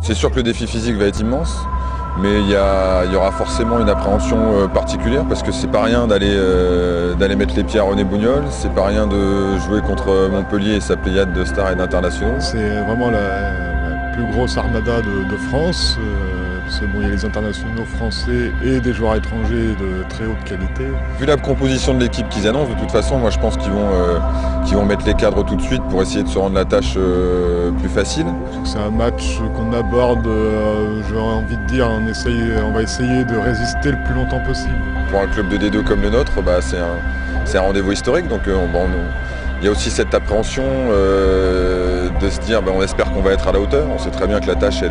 C'est sûr que le défi physique va être immense, mais il y aura forcément une appréhension particulière parce que c'est pas rien d'aller mettre les pieds à René Bougnol, c'est pas rien de jouer contre Montpellier et sa pléiade de stars et d'internationaux. C'est vraiment la plus grosse armada de France. Parce que bon, il y a les internationaux français et des joueurs étrangers de très haute qualité. Vu la composition de l'équipe qu'ils annoncent, de toute façon, moi je pense qu'ils vont mettre les cadres tout de suite pour essayer de se rendre la tâche plus facile. C'est un match qu'on aborde, j'ai envie de dire, on va essayer de résister le plus longtemps possible. Pour un club de D2 comme le nôtre, c'est un rendez-vous historique, donc il y a aussi cette appréhension de se dire on espère qu'on va être à la hauteur. On sait très bien que la tâche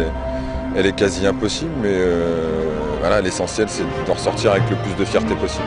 elle est quasi impossible, mais voilà, l'essentiel c'est d'en ressortir avec le plus de fierté possible.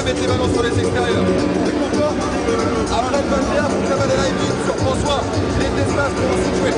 mettre les ballons sur les extérieurs. Après le Valverde, vous cavalez la limite sur François. Il est de l'espace pour ensuite jouer.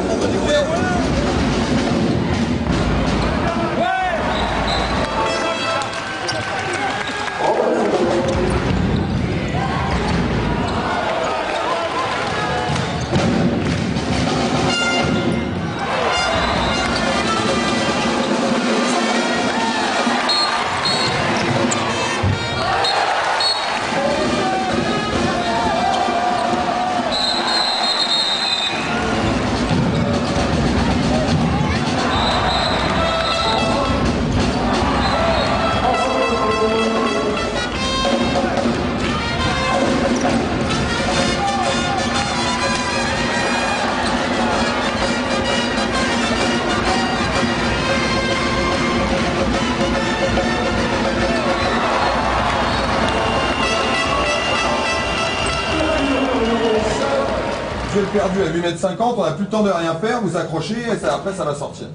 visuel perdu à 8,50 m, on n'a plus le temps de rien faire, vous accrochez et ça, après ça va sortir.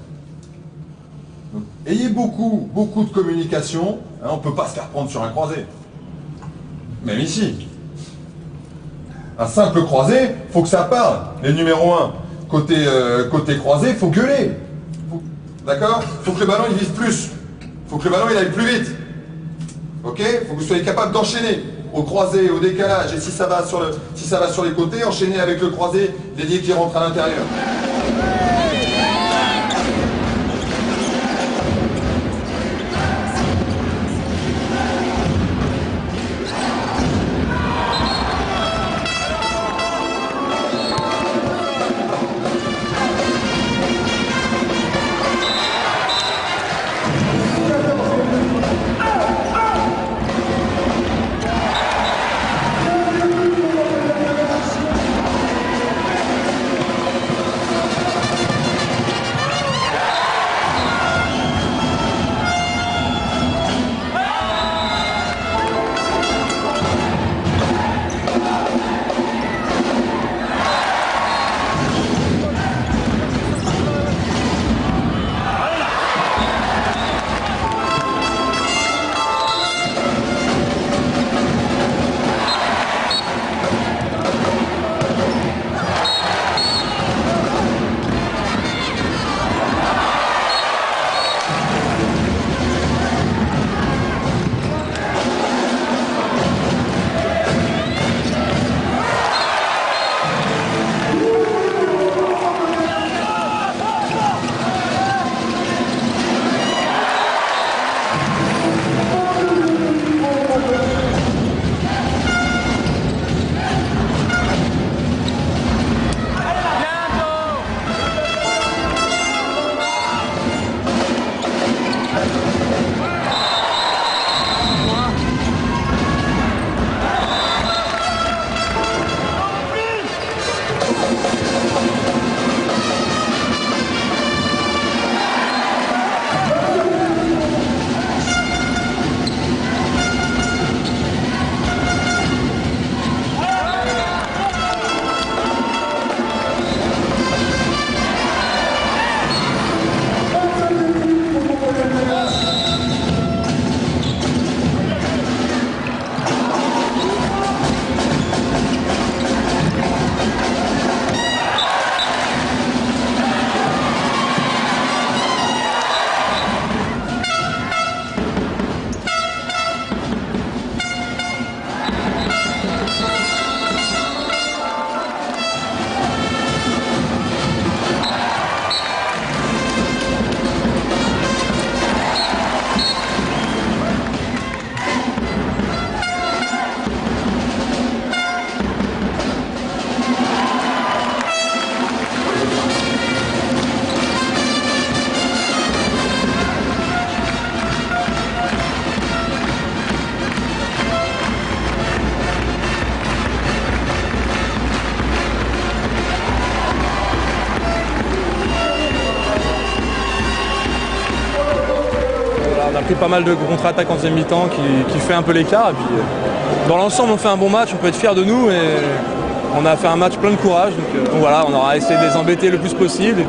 Donc, ayez beaucoup de communication, hein, on ne peut pas se faire prendre sur un croisé. Même ici. Un simple croisé, faut que ça parle. Les numéros 1, côté croisé, il faut gueuler. D'accord? Il faut que le ballon il vise plus. Il faut que le ballon il aille plus vite. Ok? Il faut que vous soyez capable d'enchaîner au croisé, au décalage. Et si ça va sur les côtés, enchaîner avec le croisé, dédié qui rentre à l'intérieur. On a pris pas mal de contre-attaques en deuxième mi-temps qui fait un peu l'écart. Et puis, dans l'ensemble, on fait un bon match, on peut être fiers de nous. Et on a fait un match plein de courage. Donc voilà, on aura essayé de les embêter le plus possible. Et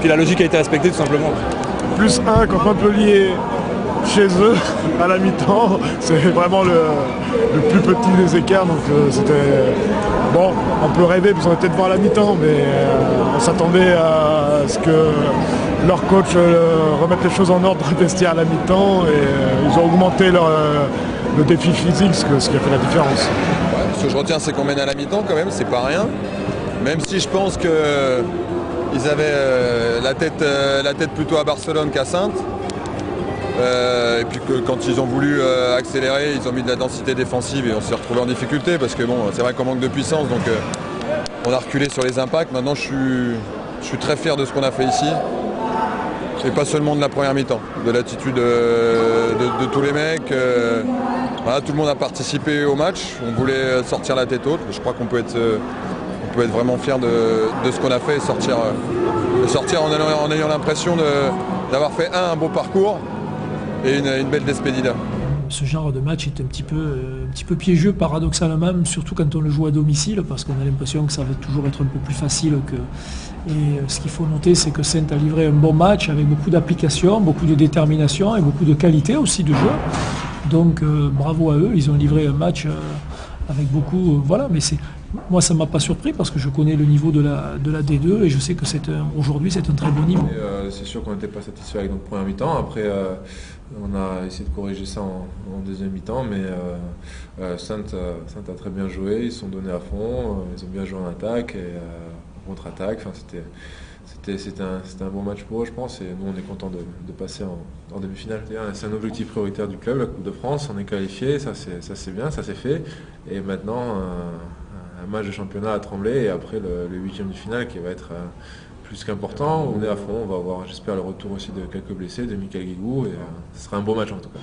puis la logique a été respectée tout simplement. Plus 1 contre Montpellier chez eux à la mi-temps, c'est vraiment le plus petit des écarts. Donc c'était... Bon, on peut rêver parce qu'on était devant à la mi-temps, mais on s'attendait à ce que leur coach remette les choses en ordre dans le vestiaire à la mi-temps et ils ont augmenté le défi physique, ce qui a fait la différence. Ouais, ce que je retiens, c'est qu'on mène à la mi-temps quand même, c'est pas rien. Même si je pense qu'ils avaient la tête plutôt à Barcelone qu'à Saintes. Et puis que quand ils ont voulu accélérer, ils ont mis de la densité défensive et on s'est retrouvé en difficulté parce que bon, c'est vrai qu'on manque de puissance, donc on a reculé sur les impacts. Maintenant, je suis très fier de ce qu'on a fait ici. Et pas seulement de la première mi-temps, de l'attitude de tous les mecs. Voilà, tout le monde a participé au match. On voulait sortir la tête haute. Je crois qu'on peut être vraiment fier de ce qu'on a fait et sortir en ayant l'impression d'avoir fait un beau parcours et une belle despedida. ce genre de match est un petit peu piégeux paradoxalement, surtout quand on le joue à domicile, parce qu'on a l'impression que ça va toujours être un peu plus facile que... Et ce qu'il faut noter, c'est que Saintes a livré un bon match avec beaucoup d'application, beaucoup de détermination et beaucoup de qualité aussi de jeu. Donc bravo à eux, ils ont livré un match avec beaucoup... voilà, mais moi ça ne m'a pas surpris parce que je connais le niveau de la D2 et je sais que aujourd'hui c'est un très bon niveau. C'est sûr qu'on n'était pas satisfait avec notre première mi-temps. Après, on a essayé de corriger ça en deuxième mi-temps, mais Saintes a très bien joué, ils se sont donnés à fond, ils ont bien joué en attaque et en contre-attaque. Enfin, c'était un bon match pour eux, je pense, et nous on est contents de passer en demi-finale. C'est un objectif prioritaire du club, la Coupe de France, on est qualifié, ça c'est bien, ça c'est fait. Et maintenant, un match de championnat à Tremblay et après le huitième de finale qui va être plus qu'important. On est à fond, on va avoir, j'espère, le retour aussi de quelques blessés, de Michael Guigou, et ce sera un beau match en tout cas.